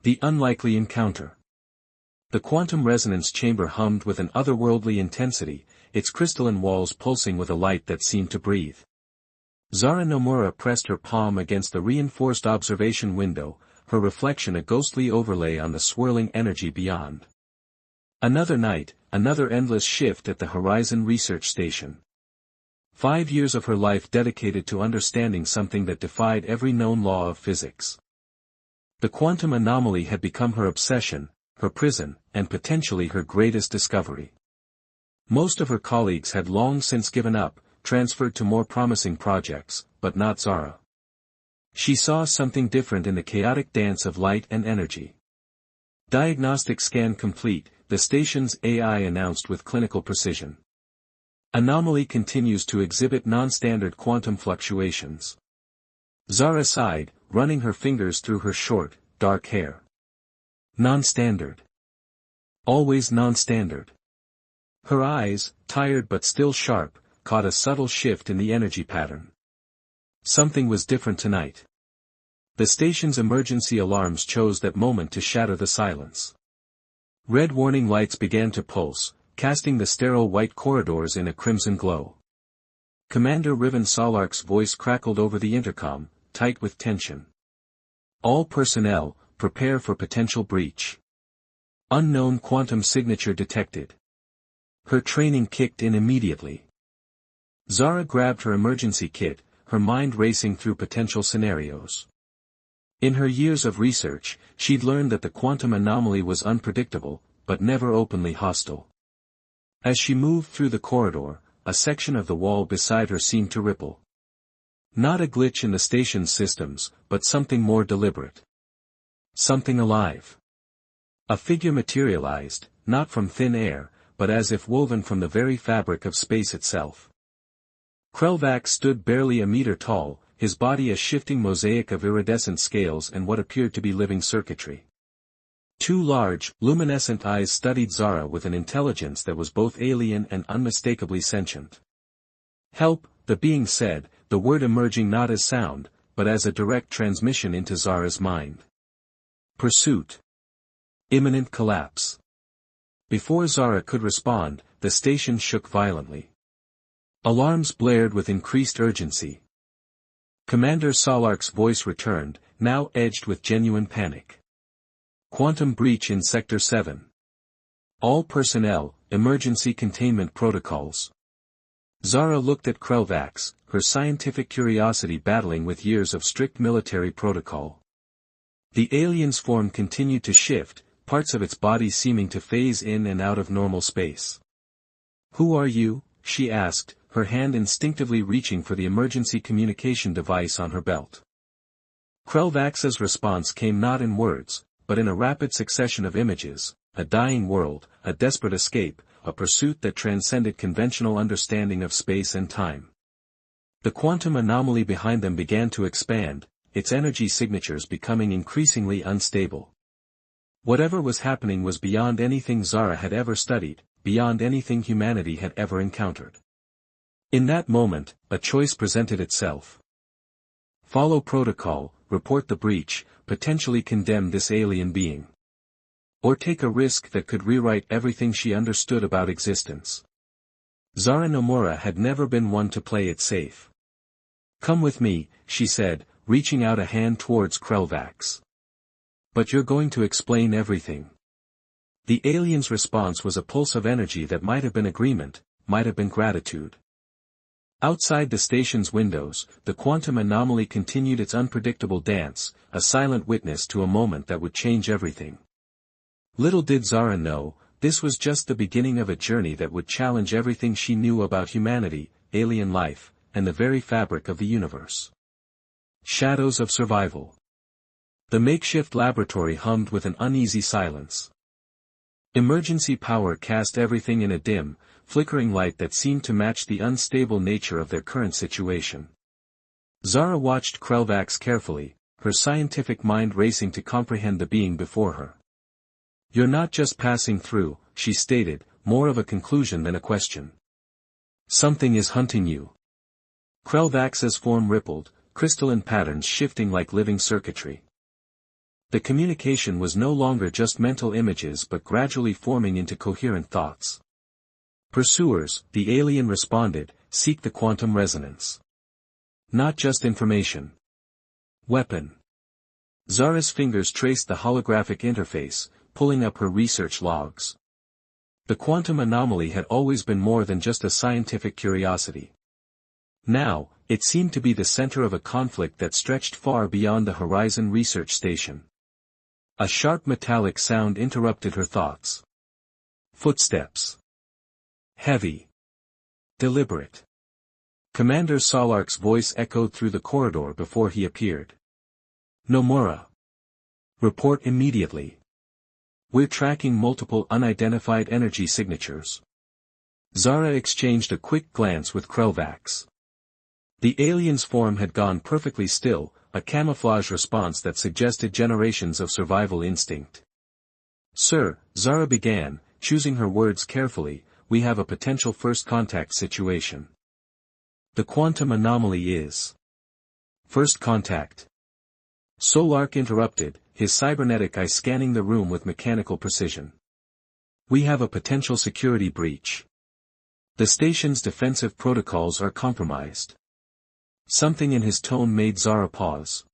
The unlikely encounter. The quantum resonance chamber hummed with an otherworldly intensity, its crystalline walls pulsing with a light that seemed to breathe. Zara Nomura pressed her palm against the reinforced observation window, her reflection a ghostly overlay on the swirling energy beyond. Another night, another endless shift at the Horizon Research Station. 5 years of her life dedicated to understanding something that defied every known law of physics. The quantum anomaly had become her obsession, her prison, and potentially her greatest discovery. Most of her colleagues had long since given up, transferred to more promising projects, but not Zara. She saw something different in the chaotic dance of light and energy. Diagnostic scan complete, the station's AI announced with clinical precision. Anomaly continues to exhibit non-standard quantum fluctuations. Zara sighed, running her fingers through her short, dark hair. Non-standard. Always non-standard. Her eyes, tired but still sharp, caught a subtle shift in the energy pattern. Something was different tonight. The station's emergency alarms chose that moment to shatter the silence. Red warning lights began to pulse, casting the sterile white corridors in a crimson glow. Commander Riven Salark's voice crackled over the intercom, tight with tension. All personnel, prepare for potential breach. Unknown quantum signature detected. Her training kicked in immediately. Zara grabbed her emergency kit, her mind racing through potential scenarios. In her years of research, she'd learned that the quantum anomaly was unpredictable, but never openly hostile. As she moved through the corridor, a section of the wall beside her seemed to ripple. Not a glitch in the station's systems, but something more deliberate. Something alive. A figure materialized, not from thin air, but as if woven from the very fabric of space itself. Krelvax stood barely a meter tall, his body a shifting mosaic of iridescent scales and what appeared to be living circuitry. Two large, luminescent eyes studied Zara with an intelligence that was both alien and unmistakably sentient. Help, the being said, the word emerging not as sound, but as a direct transmission into Zara's mind. Pursuit. Imminent collapse. Before Zara could respond, the station shook violently. Alarms blared with increased urgency. Commander Salark's voice returned, now edged with genuine panic. Quantum breach in Sector 7. All personnel, emergency containment protocols. Zara looked at Krelvax, her scientific curiosity battling with years of strict military protocol. The alien's form continued to shift, parts of its body seeming to phase in and out of normal space. "Who are you?" she asked, her hand instinctively reaching for the emergency communication device on her belt. Krelvax's response came not in words, but in a rapid succession of images: a dying world, a desperate escape, a pursuit that transcended conventional understanding of space and time. The quantum anomaly behind them began to expand, its energy signatures becoming increasingly unstable. Whatever was happening was beyond anything Zara had ever studied, beyond anything humanity had ever encountered. In that moment, a choice presented itself. Follow protocol, report the breach, potentially condemn this alien being. Or take a risk that could rewrite everything she understood about existence. Zara Nomura had never been one to play it safe. "Come with me," she said, reaching out a hand towards Krelvax. "But you're going to explain everything." The alien's response was a pulse of energy that might have been agreement, might have been gratitude. Outside the station's windows, the quantum anomaly continued its unpredictable dance, a silent witness to a moment that would change everything. Little did Zara know, this was just the beginning of a journey that would challenge everything she knew about humanity, alien life, and the very fabric of the universe. Shadows of survival. The makeshift laboratory hummed with an uneasy silence. Emergency power cast everything in a dim, flickering light that seemed to match the unstable nature of their current situation. Zara watched Krelvax carefully, her scientific mind racing to comprehend the being before her. "You're not just passing through," she stated, more of a conclusion than a question. "Something is hunting you." Krelvax's form rippled, crystalline patterns shifting like living circuitry. The communication was no longer just mental images but gradually forming into coherent thoughts. Pursuers, the alien responded, seek the quantum resonance. Not just information. Weapon. Zara's fingers traced the holographic interface, pulling up her research logs. The quantum anomaly had always been more than just a scientific curiosity. Now, it seemed to be the center of a conflict that stretched far beyond the Horizon Research Station. A sharp metallic sound interrupted her thoughts. Footsteps. Heavy. Deliberate. Commander Solark's voice echoed through the corridor before he appeared. Nomura. Report immediately. We're tracking multiple unidentified energy signatures. Zara exchanged a quick glance with Krelvax. The alien's form had gone perfectly still, a camouflage response that suggested generations of survival instinct. Sir, Zara began, choosing her words carefully, we have a potential first contact situation. The quantum anomaly is. First contact. Solark interrupted, his cybernetic eye scanning the room with mechanical precision. We have a potential security breach. The station's defensive protocols are compromised. Something in his tone made Zara pause.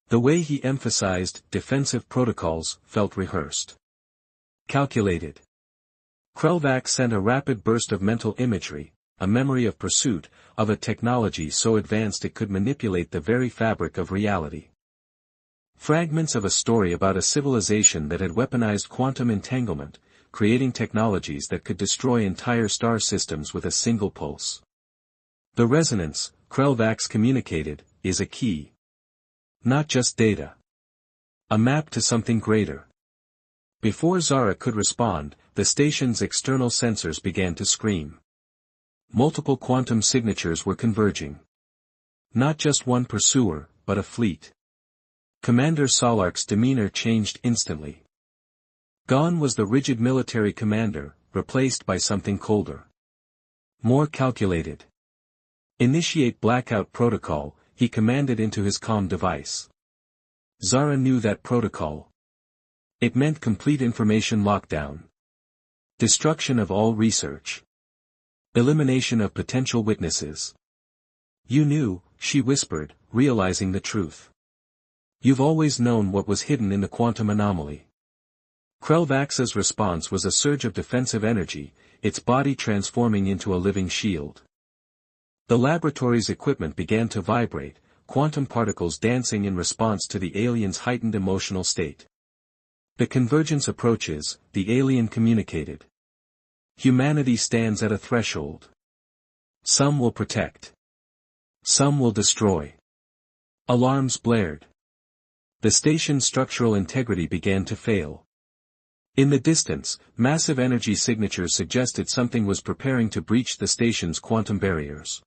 The way he emphasized defensive protocols felt rehearsed. Calculated. Krelvax sent a rapid burst of mental imagery, a memory of pursuit, of a technology so advanced it could manipulate the very fabric of reality. Fragments of a story about a civilization that had weaponized quantum entanglement, creating technologies that could destroy entire star systems with a single pulse. The resonance, Krelvax communicated, is a key. Not just data. A map to something greater. Before Zara could respond, the station's external sensors began to scream. Multiple quantum signatures were converging. Not just one pursuer, but a fleet. Commander Solark's demeanor changed instantly. Gone was the rigid military commander, replaced by something colder. More calculated. Initiate blackout protocol, he commanded into his comm device. Zara knew that protocol. It meant complete information lockdown. Destruction of all research. Elimination of potential witnesses. You knew, she whispered, realizing the truth. You've always known what was hidden in the quantum anomaly. Krelvax's response was a surge of defensive energy, its body transforming into a living shield. The laboratory's equipment began to vibrate, quantum particles dancing in response to the alien's heightened emotional state. The convergence approaches, the alien communicated. Humanity stands at a threshold. Some will protect. Some will destroy. Alarms blared. The station's structural integrity began to fail. In the distance, massive energy signatures suggested something was preparing to breach the station's quantum barriers.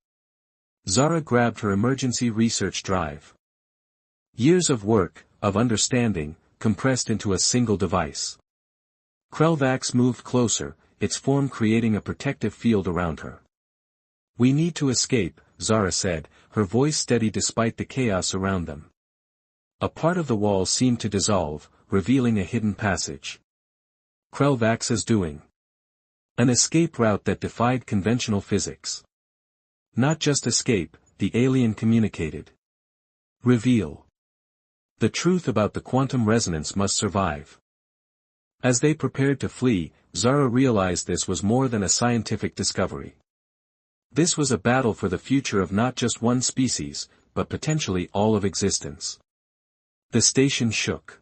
Zara grabbed her emergency research drive. Years of work, of understanding, compressed into a single device. Krelvax moved closer, its form creating a protective field around her. We need to escape, Zara said, her voice steady despite the chaos around them. A part of the wall seemed to dissolve, revealing a hidden passage. Krelvax is doing. An escape route that defied conventional physics. Not just escape, the alien communicated. Reveal. The truth about the quantum resonance must survive. As they prepared to flee, Zara realized this was more than a scientific discovery. This was a battle for the future of not just one species, but potentially all of existence. The station shook.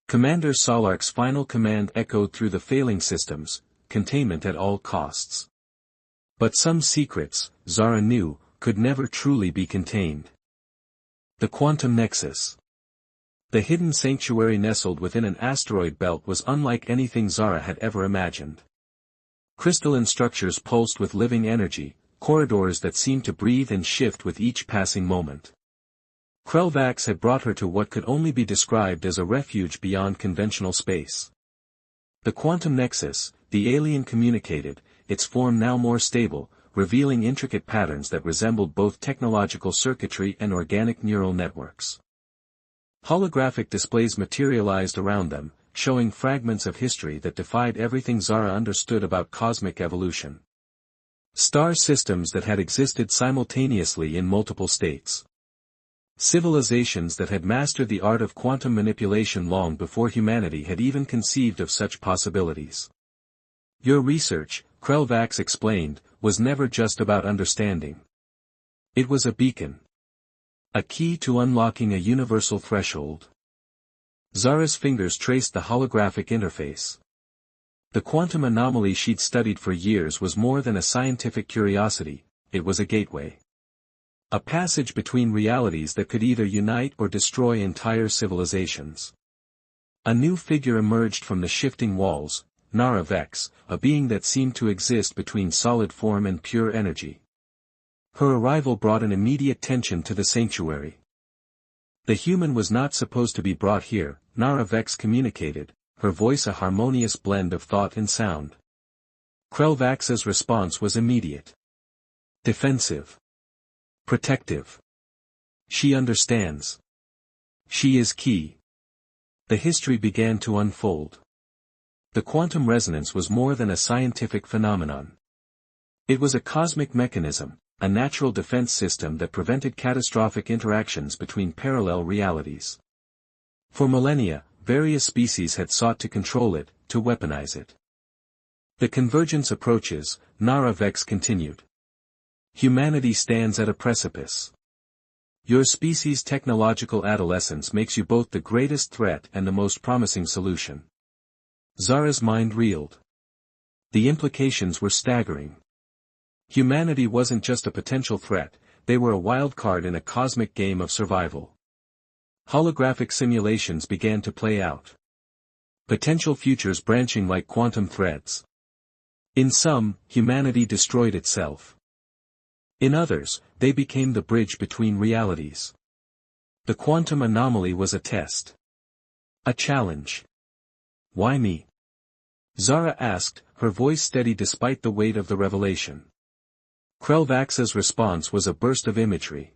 Commander Solark's final command echoed through the failing systems, containment at all costs. But some secrets, Zara knew, could never truly be contained. The quantum nexus. The hidden sanctuary nestled within an asteroid belt was unlike anything Zara had ever imagined. Crystalline structures pulsed with living energy, corridors that seemed to breathe and shift with each passing moment. Krelvax had brought her to what could only be described as a refuge beyond conventional space. The quantum nexus, the alien communicated, its form now more stable, revealing intricate patterns that resembled both technological circuitry and organic neural networks. Holographic displays materialized around them, showing fragments of history that defied everything Zara understood about cosmic evolution. Star systems that had existed simultaneously in multiple states. Civilizations that had mastered the art of quantum manipulation long before humanity had even conceived of such possibilities. Your research, Krelvax explained, was never just about understanding. It was a beacon. A key to unlocking a universal threshold. Zara's fingers traced the holographic interface. The quantum anomaly she'd studied for years was more than a scientific curiosity, it was a gateway. A passage between realities that could either unite or destroy entire civilizations. A new figure emerged from the shifting walls, Nara Vex, a being that seemed to exist between solid form and pure energy. Her arrival brought an immediate tension to the sanctuary. The human was not supposed to be brought here, Nara Vex communicated, her voice a harmonious blend of thought and sound. Krelvax's response was immediate. Defensive. Protective. She understands. She is key. The history began to unfold. The quantum resonance was more than a scientific phenomenon. It was a cosmic mechanism, a natural defense system that prevented catastrophic interactions between parallel realities. For millennia, various species had sought to control it, to weaponize it. The convergence approaches, Nara Vex continued. Humanity stands at a precipice. Your species' technological adolescence makes you both the greatest threat and the most promising solution. Zara's mind reeled. The implications were staggering. Humanity wasn't just a potential threat, they were a wild card in a cosmic game of survival. Holographic simulations began to play out. Potential futures branching like quantum threads. In some, humanity destroyed itself. In others, they became the bridge between realities. The quantum anomaly was a test. A challenge. Why me? Zara asked, her voice steady despite the weight of the revelation. Krelvax's response was a burst of imagery.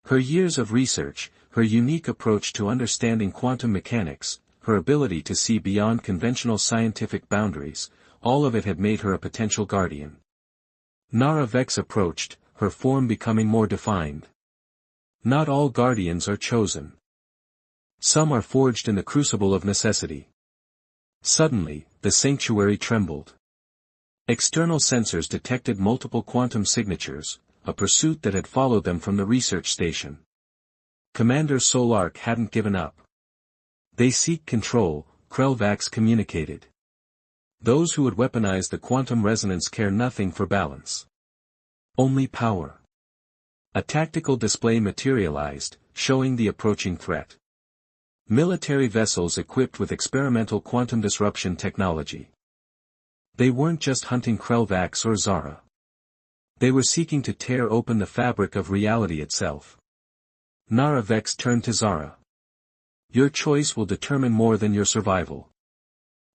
Her years of research, her unique approach to understanding quantum mechanics, her ability to see beyond conventional scientific boundaries, all of it had made her a potential guardian. Nara Vex approached, her form becoming more defined. Not all guardians are chosen. Some are forged in the crucible of necessity. Suddenly, the sanctuary trembled. External sensors detected multiple quantum signatures, a pursuit that had followed them from the research station. Commander Solark hadn't given up. They seek control, Krelvax communicated. Those who would weaponize the quantum resonance care nothing for balance. Only power. A tactical display materialized, showing the approaching threat. Military vessels equipped with experimental quantum disruption technology. They weren't just hunting Krelvax or Zara. They were seeking to tear open the fabric of reality itself. Nara Vex turned to Zara. Your choice will determine more than your survival.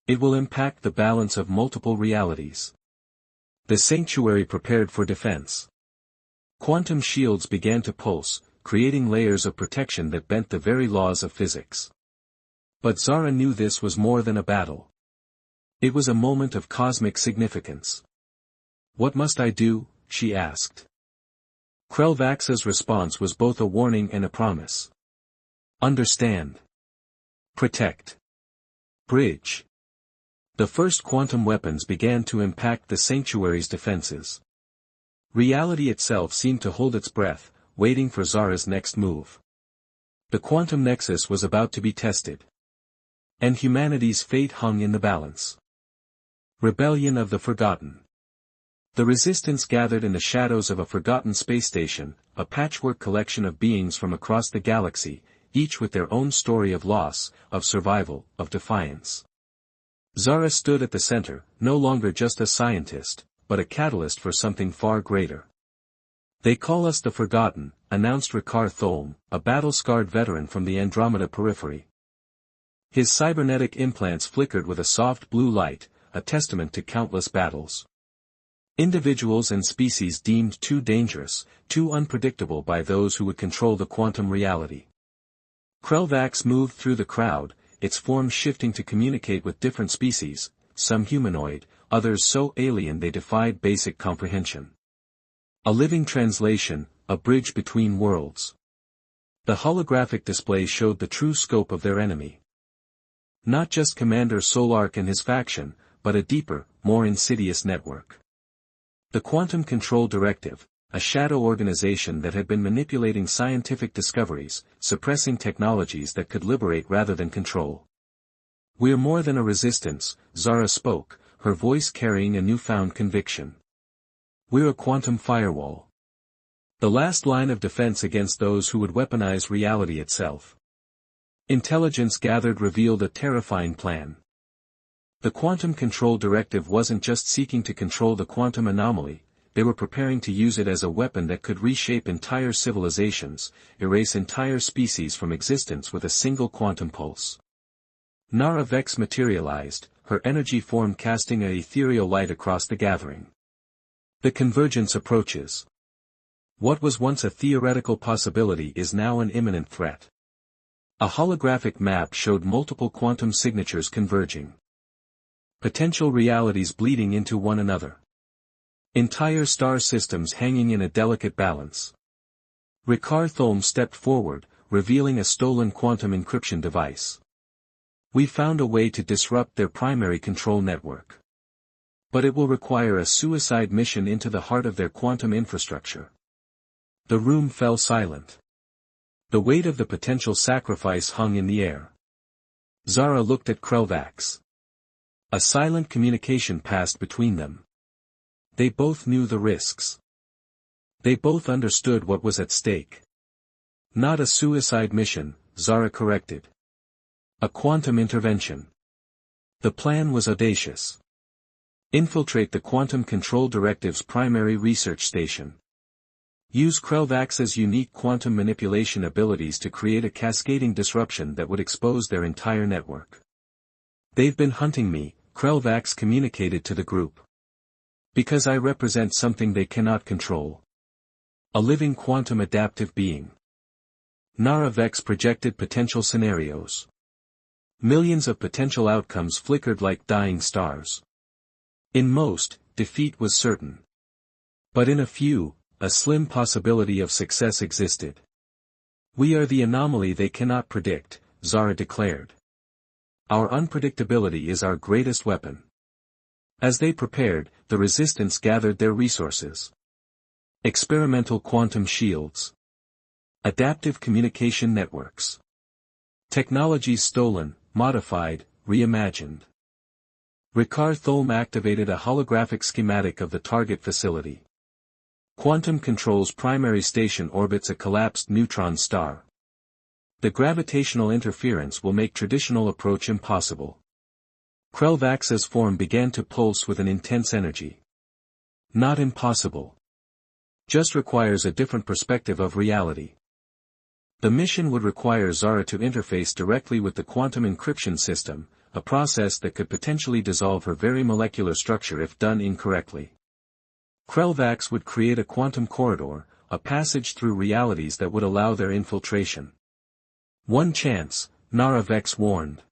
It will impact the balance of multiple realities. The sanctuary prepared for defense. Quantum shields began to pulse, creating layers of protection that bent the very laws of physics. But Zara knew this was more than a battle. It was a moment of cosmic significance. What must I do? She asked. Krelvax's response was both a warning and a promise. Understand. Protect. Bridge. The first quantum weapons began to impact the sanctuary's defenses. Reality itself seemed to hold its breath, waiting for Zara's next move. The quantum nexus was about to be tested. And humanity's fate hung in the balance. Rebellion of the Forgotten. The resistance gathered in the shadows of a forgotten space station, a patchwork collection of beings from across the galaxy, each with their own story of loss, of survival, of defiance. Zara stood at the center, no longer just a scientist, but a catalyst for something far greater. They call us the Forgotten, announced Ricard Tholm, a battle-scarred veteran from the Andromeda periphery. His cybernetic implants flickered with a soft blue light, a testament to countless battles. Individuals and species deemed too dangerous, too unpredictable by those who would control the quantum reality. Krelvax moved through the crowd, its form shifting to communicate with different species, some humanoid, others so alien they defied basic comprehension. A living translation, a bridge between worlds. The holographic display showed the true scope of their enemy. Not just Commander Solark and his faction, but a deeper, more insidious network. The Quantum Control Directive, a shadow organization that had been manipulating scientific discoveries, suppressing technologies that could liberate rather than control. "We're more than a resistance," Zara spoke, her voice carrying a newfound conviction. "We're a quantum firewall. The last line of defense against those who would weaponize reality itself." Intelligence gathered revealed a terrifying plan. The Quantum Control Directive wasn't just seeking to control the quantum anomaly, they were preparing to use it as a weapon that could reshape entire civilizations, erase entire species from existence with a single quantum pulse. Nara Vex materialized, her energy form casting an ethereal light across the gathering. The convergence approaches. What was once a theoretical possibility is now an imminent threat. A holographic map showed multiple quantum signatures converging. Potential realities bleeding into one another. Entire star systems hanging in a delicate balance. Ricard Tholm stepped forward, revealing a stolen quantum encryption device. "We found a way to disrupt their primary control network. But it will require a suicide mission into the heart of their quantum infrastructure." The room fell silent. The weight of the potential sacrifice hung in the air. Zara looked at Krelvax. A silent communication passed between them. They both knew the risks. They both understood what was at stake. Not a suicide mission, Zara corrected. A quantum intervention. The plan was audacious. Infiltrate the Quantum Control Directive's primary research station. Use Krelvax's unique quantum manipulation abilities to create a cascading disruption that would expose their entire network. "They've been hunting me," Krelvax communicated to the group. "Because I represent something they cannot control. A living quantum adaptive being." Nara Vex projected potential scenarios. Millions of potential outcomes flickered like dying stars. In most, defeat was certain. But in a few, a slim possibility of success existed. "We are the anomaly they cannot predict," Zara declared. "Our unpredictability is our greatest weapon." As they prepared, the resistance gathered their resources. Experimental quantum shields. Adaptive communication networks. Technologies stolen, modified, reimagined. Ricard Tholm activated a holographic schematic of the target facility. Quantum Control's primary station orbits a collapsed neutron star. The gravitational interference will make traditional approach impossible. Krelvax's form began to pulse with an intense energy. Not impossible. Just requires a different perspective of reality. The mission would require Zara to interface directly with the quantum encryption system, a process that could potentially dissolve her very molecular structure if done incorrectly. Krelvax would create a quantum corridor, a passage through realities that would allow their infiltration. One chance, Nara Vex warned.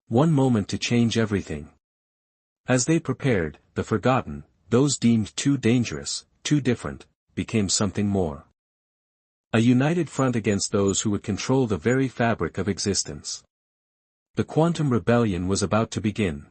One moment to change everything. As they prepared, the forgotten, those deemed too dangerous, too different, became something more. A united front against those who would control the very fabric of existence. The quantum rebellion was about to begin.